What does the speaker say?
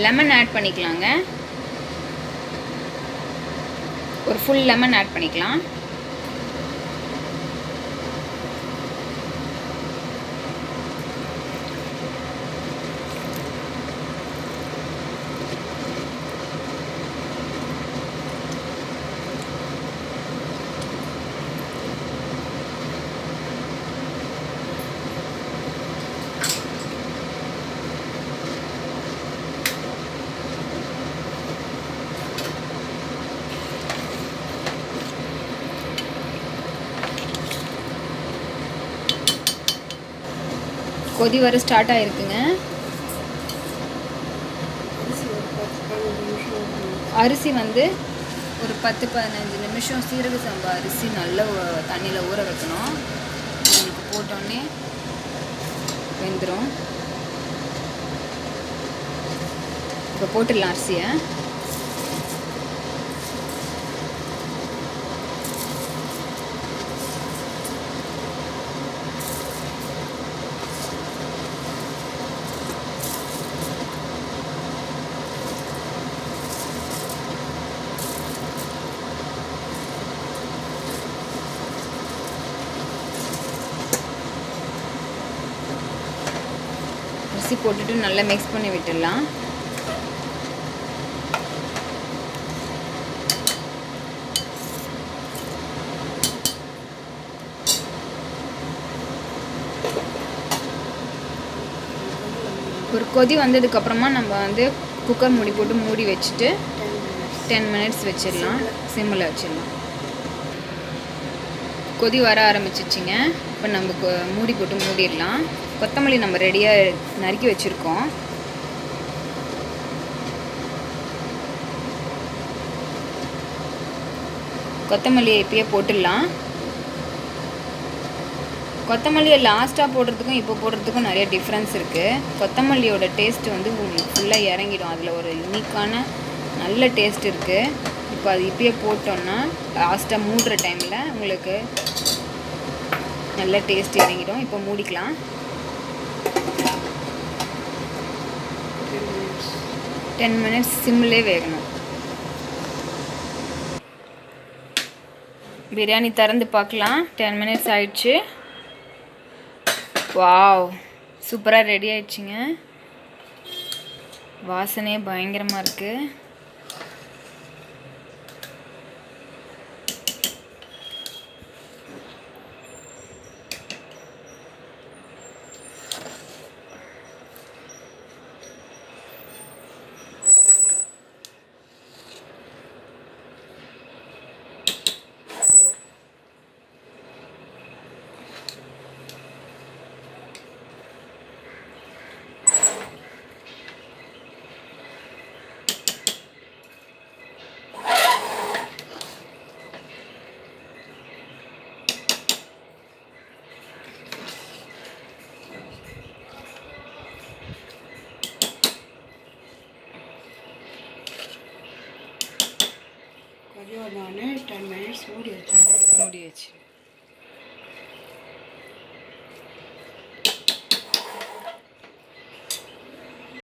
Lemon add பண்ணிக்கலாங்க. ஒரு full lemon add பண்ணிக்கலாம். கொதி வர ஸ்டார்ட் ஆகிருக்குங்க. அரிசி வந்து ஒரு 10-15 நிமிஷம் சீரக சம்பா அரிசி நல்ல தண்ணியில் ஊற வைக்கணும். உங்களுக்கு போட்டோடனே வெந்துடும். இப்போ போட்டுடலாம் அரிசியை. அரிசி போட்டுட்டு நல்லா மிக்ஸ் பண்ணி விட்டுடலாம். ஒரு கொதி வந்ததுக்கப்புறமா நம்ம வந்து குக்கர் மூடி போட்டு மூடி வச்சுட்டு 10 மினிட்ஸ் வச்சிடலாம். சிம்மில் வச்சிடலாம். கொதி வர ஆரம்பிச்சிச்சிங்க. இப்போ நம்ம மூடி போட்டு மூடிடலாம். கொத்தமல்லி நம்ம ரெடியாக நறுக்கி வச்சுருக்கோம். கொத்தமல்லியை இப்பயே போட்டுடலாம். கொத்தமல்லியை லாஸ்ட்டாக போடுறதுக்கும் இப்போ போடுறதுக்கும் நிறைய டிஃப்ரென்ஸ் இருக்குது. கொத்தமல்லியோட டேஸ்ட்டு வந்து உங்களுக்கு ஃபுல்லாக இறங்கிடும். அதில் ஒரு யூனிக்கான நல்ல டேஸ்ட் இருக்குது. இப்போ அது இப்பயே போட்டோன்னா லாஸ்ட்டாக மூடுற டைமில் உங்களுக்கு நல்ல டேஸ்ட் இறங்கிடும். இப்போ மூடிக்கலாம். 10 மினிட்ஸ் சிம்மிலே வேகணும். பிரியாணி திறந்து பார்க்கலாம். 10 மினிட்ஸ் ஆயிடுச்சு. வாவ், சூப்பராக ரெடி ஆயிடுச்சுங்க. வாசனையே பயங்கரமாக இருக்குது. நான் 10 மினிட்ஸ் மூடி வச்சு